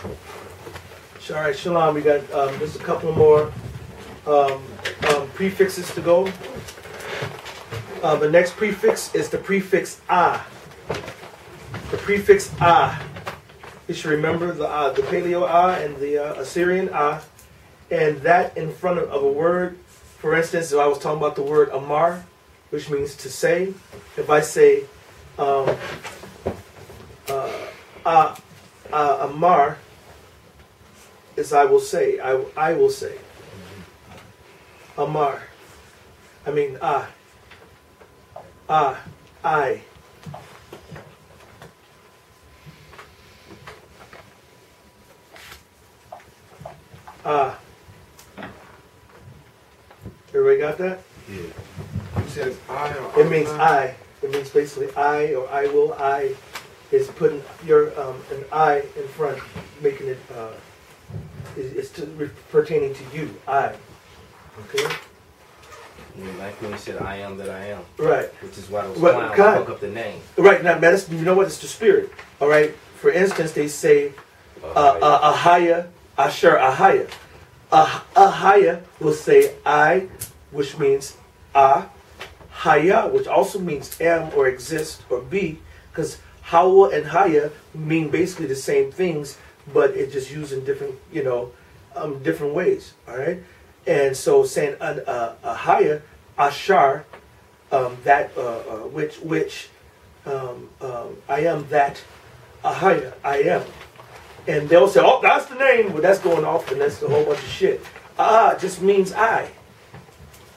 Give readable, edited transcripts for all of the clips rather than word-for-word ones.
All right, Shalom. We got just a couple more prefixes to go. The next prefix is the prefix "ah." The prefix "ah." You should remember the Paleo "ah" and the Assyrian "ah," and that in front of a word. For instance, if I was talking about the word "amar," which means to say, if I say "amar," is I will say. I will say. Amar. I mean I. Everybody got that? Yeah. You said I or it means I. It means basically I or I will. I is putting your an I in front, making it it's pertaining to you. I. Okay. Like when he said, "I am that I am." Right. Which is why those clowns fuck up the name. Right. Now, medicine, you know what? It's the spirit. All right. For instance, they say Ahaya, Asher Ahaya. Ahaya will say I, which means Haya, which also means am or exist or be, because Hawa and Haya mean basically the same things, but it's just used in different, different ways. All right. And so saying Ahaya, Ashar, that which I am that Ahaya, I am. And they'll say, oh, that's the name. Well, that's going off, and that's a whole bunch of shit. Just means I.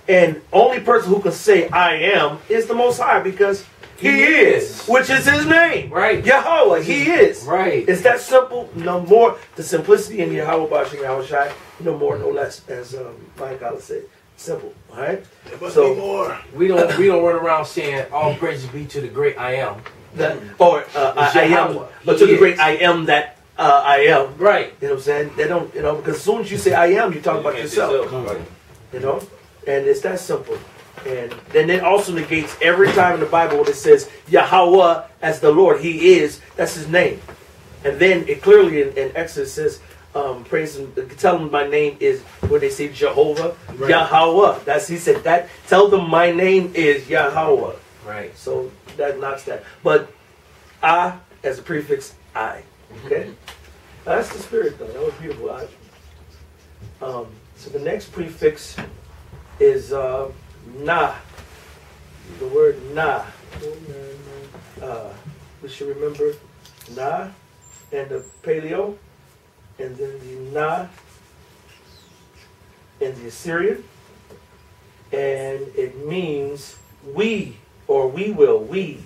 And only person who can say I am is the Most High, because He is, which is His name. Right. Yahawah, He is. Right. It's that simple. No more. The simplicity in YAHAWASHI, YAHAWASHI, no more, no less, as Mike Collins said. Simple. All right? There must be more. We don't run around saying all praises be to the great I am. I am, but to the great I am that I am. Right. You know what I'm saying? They don't, because as soon as you say I am, you talk about yourself. You know? And it's that simple. And then it also negates every time in the Bible when it says Yahawah as the Lord. He is. That's His name. And then it clearly in Exodus says, praise Him, tell them my name is, when they say Jehovah, right. Yahawah. He said that. Tell them my name is Yahawah. Right. So that knocks that. But I as a prefix, I. Okay? That's the spirit though. That was beautiful. So the next prefix is na. The word na. We should remember na and the paleo, and then the na and the Assyrian, and it means we or we will. We.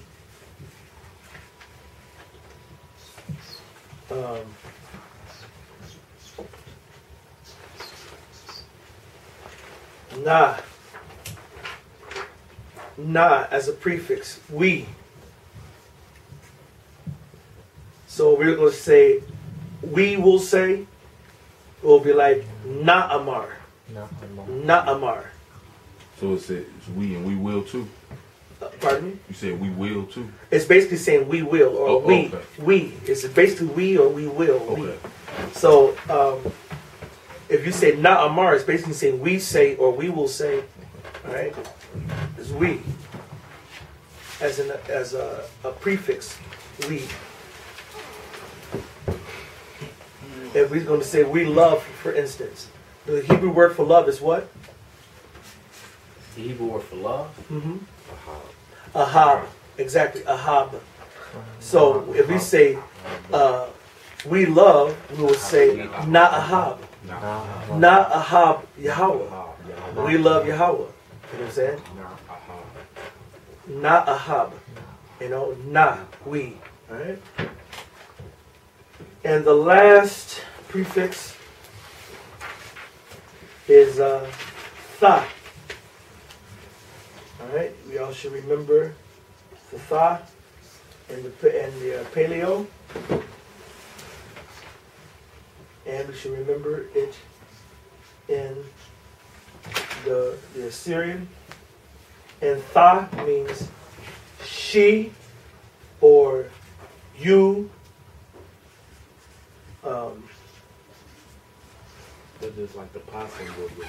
Na as a prefix, we. So we're going to say, we will say, will be like Na'amar. Na'amar. So it's we and we will too. Pardon me? You said we will too. It's basically saying we will or we. Okay. We. It's basically we or we will. Okay. We. So if you say Na'amar, it's basically saying we say or we will say. All right. It's we. As a prefix, we. If we're going to say we love, for instance, the Hebrew word for love is what? The Hebrew word for love? Mm-hmm. Ahab. Exactly. Ahab. So if we say we love, we will say Na'ahab. Na'ahab Yahawah. We love Yahawah. You know what I'm saying? Na'ahab. Na, we. Alright? And the last prefix is tha. Alright? We all should remember the tha and the paleo. And we should remember it in the Assyrian. And tha means she or you, But just like the possum would do.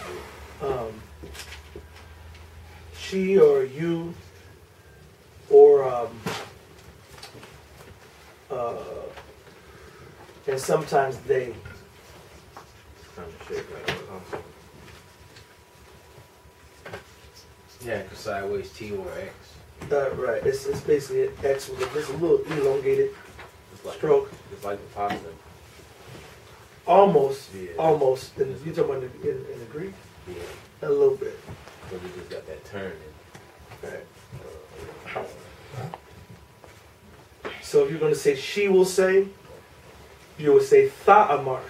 She or you or and sometimes they. Kind of shape like a possum. Yeah, cause sideways T or X. Right. It's basically an X with just a little elongated stroke. It's like the possum. Almost. Yeah. Almost. And you talking about in the Greek? Yeah. A little bit. But it just got that turn in. Right. So if you're going to say she will say, you will say tha'amar.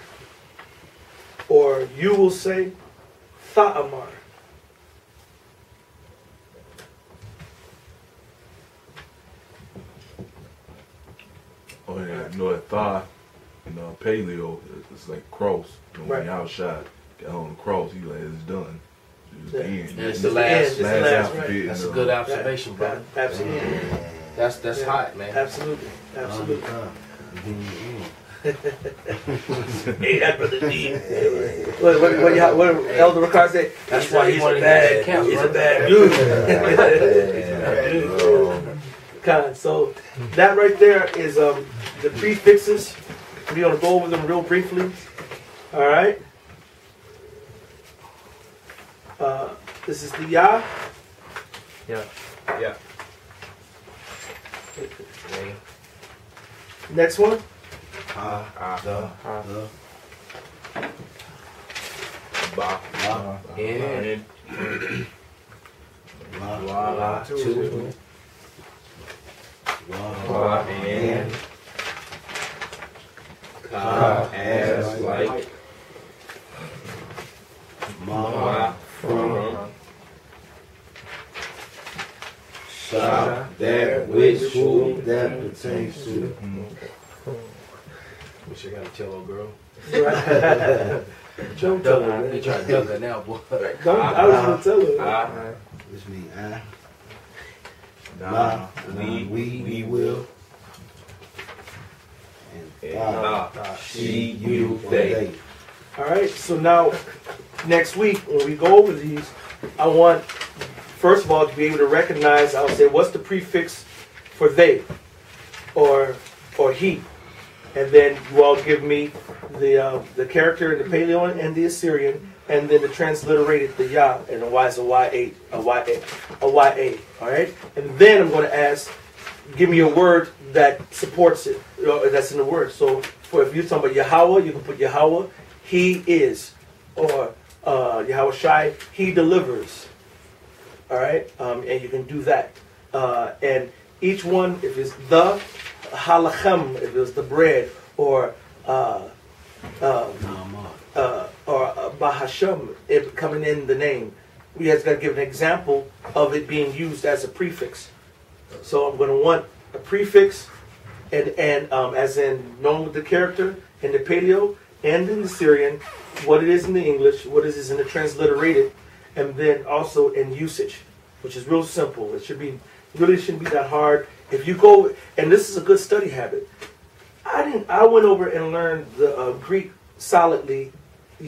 Or you will say tha'amar. Oh yeah, you know that thigh in paleo, it's like cross. You know, when Right. YAHAWASHI got on the cross, he like it's done. It's the end. And it's the It's last. the last, alphabet. right. That's a good observation, brother. Absolutely. That's Yeah. hot, man. Absolutely. Absolutely. Hey, that brother D. What Elder Ricard said? That's He's why a- he he's wanted a to get that bad, count, he's a brother. bad dude. So that right there is the prefixes. We're gonna go over them real briefly. All right. This is the Yah. Yeah. Yeah. Okay. Next one. Ba. In. La. Two. Wa. In. Ka. As. Like. Ma. From. Sha. That. Which. Who. that pertains to. Wish I got a cello girl. Don't tell her. They try to duck her now, boy. Don't, I was gonna tell her. Which means Nah. we will. And She, you, they. All right. So now, next week when we go over these, I want first of all to be able to recognize. I'll say what's the prefix for they, or he, and then you all give me the character in the Paleo and the Assyrian, and then the transliterated the Yah and the Y is a YA, a YA. All right, and then I'm going to ask, give me a word that supports it, that's in the word. So for if you're talking about Yahawah, you can put Yahawah, he is, or Yahawashi, he delivers. All right, and you can do that, and each one, if it's the halachem, if it's the bread, or BAHASHAM, it coming in the name. We just got to give an example of it being used as a prefix. So I'm going to want a prefix, and as in known with the character in the Paleo and in the Syrian, what it is in the English, what it is in the transliterated, and then also in usage, which is real simple. It really shouldn't be that hard. If you go, and this is a good study habit. I went over and learned the Greek solidly.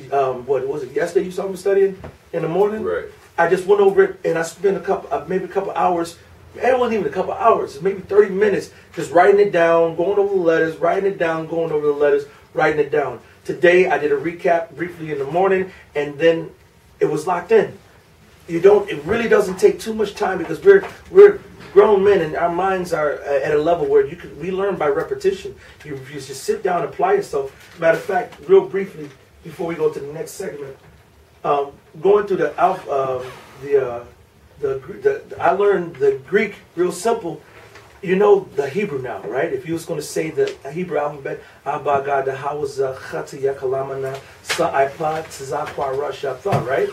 What was it? Yesterday you saw me studying in the morning. Right. I just went over it and I spent maybe a couple hours. It wasn't even a couple hours. Maybe 30 minutes just writing it down, going over the letters, writing it down, going over the letters, writing it down. Today I did a recap briefly in the morning, and then it was locked in. It really doesn't take too much time because we're grown men and our minds are at a level where we learn by repetition. You just sit down and apply yourself. Matter of fact, real briefly before we go to the next segment, going through I learned the Greek real simple. You know the Hebrew now, right? If you was going to say the Hebrew alphabet, Abba Gada Hawaza Khatiya Kalamana Sa'aipa Tzakwa Rashatha, right?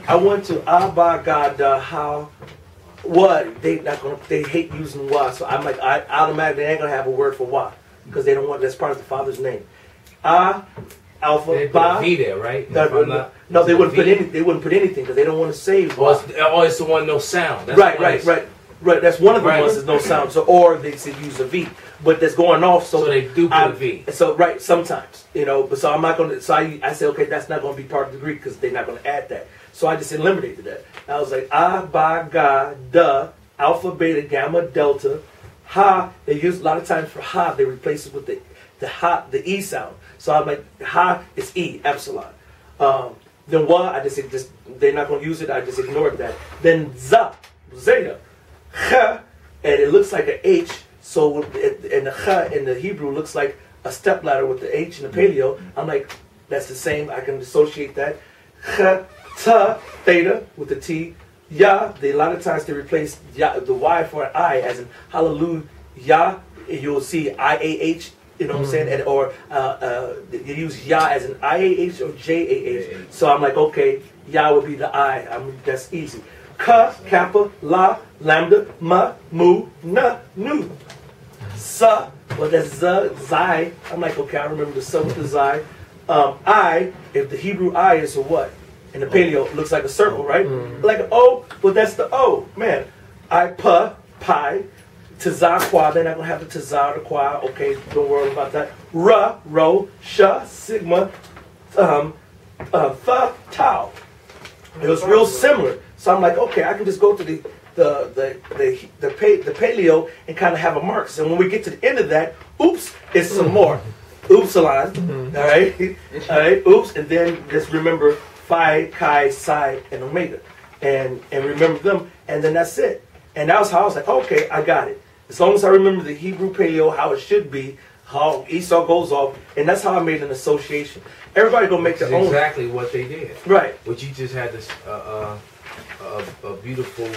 I went to Abba Gada How. What they hate using wa, so I'm like I automatically ain't gonna have a word for wa because they don't want that's part of the father's name. Alpha They put ba. a V there, right? No, they wouldn't put anything because they don't want to say wa. It's the one no sound. That's Right. Right, that's one of the Right. ones that's no sound. So, or they say use a V, but that's going off. So, So they do put a V. So right, sometimes, you know. But so I'm not gonna. So I say, okay, that's not gonna be part of the Greek because they're not gonna add that. So I just eliminated that. I was like, ah, ba, ga, da, alpha, beta, gamma, delta, ha. They use a lot of times for ha. They replace it with the e sound. So I'm like, ha is e, epsilon. Then wa, I just they're not gonna use it. I just ignored that. Then za, zeta, cha, and it looks like an H. So and the cha in the Hebrew looks like a stepladder with the H and the paleo. I'm like, that's the same. I can associate that. Cha, ta, theta with the T. Ya, a lot of times they replace ya, the Y for an I, as in hallelujah. You'll see IAH, you know what I'm saying? And, or you use ya as an IAH or JAH. So I'm like, okay, ya would be the I. That's easy. Ka, kappa, la, lambda, ma, mu, na, nu. Sa, well, that's zai. I'm like, okay, I remember the sa with the zai. I, if the Hebrew I is a what? And the paleo looks like a circle, right? Like an O, well, that's the O. Man, I, pa, pi, tazah, qua, they're not going to have the tazah or the qua. Okay, don't worry about that. Ra, ro, sha, sigma, tha, tau. It was real similar. So I'm like, okay, I can just go to the paleo and kind of have a mark. So when we get to the end of that, oops, it's some more. Oopsilon, all right, oops, and then just remember Phi, Chi, Psi, and Omega, and remember them, and then that's it. And that was how I was like, okay, I got it. As long as I remember the Hebrew paleo, how it should be, how Esau goes off, and that's how I made an association. Everybody gonna make their own. Exactly what they did. Right. But you just had this a beautiful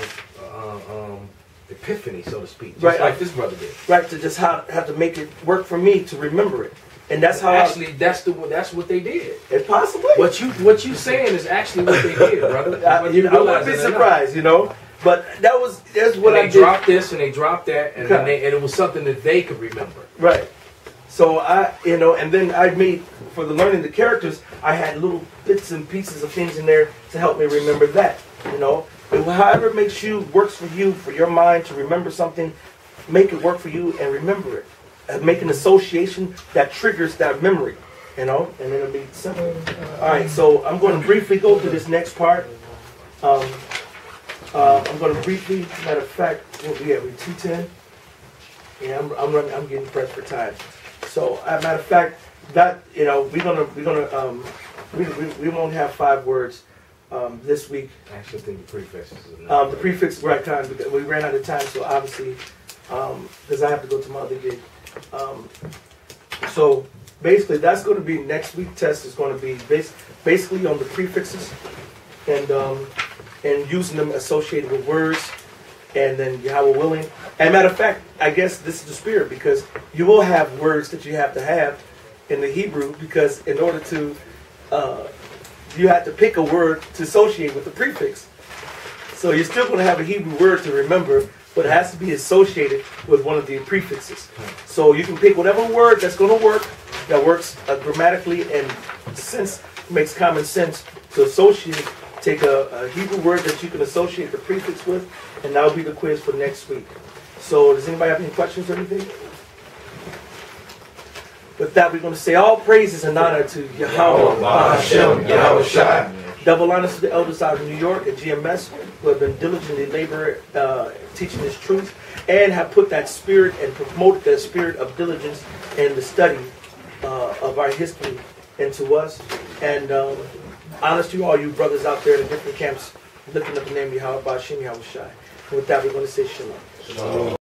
epiphany, so to speak, just right. like this brother did. Right, to just have to make it work for me to remember it. And that's how actually that's what they did. It's possibly what you saying is actually what they did, brother. I wouldn't be surprised, you know. But that's what I did. They dropped this and they dropped that, and then and it was something that they could remember. Right. So and then I made for the learning the characters. I had little bits and pieces of things in there to help me remember that. You know, and however it makes you works for you, for your mind to remember something, make it work for you and remember it. Make an association that triggers that memory, you know, and it'll be simple. All right, so I'm going to briefly go through this next part. I'm going to briefly, matter of fact, we'll be at 2:10. Yeah, I'm getting pressed for time. So, matter of fact, that we won't have 5 words this week. I actually think the prefixes. The prefix right time because we ran out of time, so obviously, because I have to go to my other gig. So basically, that's going to be next week's test. Is going to be basically on the prefixes and using them associated with words, and then Yahweh willing. And matter of fact, I guess this is the spirit because you will have words that you have to have in the Hebrew because in order to you have to pick a word to associate with the prefix. So you're still going to have a Hebrew word to remember, but it has to be associated with one of the prefixes. So you can pick whatever word that's going to work, that works grammatically and makes common sense to associate. Take a Hebrew word that you can associate the prefix with, and that'll be the quiz for next week. So does anybody have any questions or anything? With that, we're going to say all praises and honor to Yahawah, BAHASHAM, YAHAWASHI. Double honors to the elders out of New York and GMS who have been diligently laboring, teaching this truth, and have put that spirit and promoted that spirit of diligence in the study of our history into us. And honors to all you brothers out there in the different camps lifting up the name of Yahawah, BAHASHAM, YAHAWASHI. And with that, we're going to say shalom. Shalom.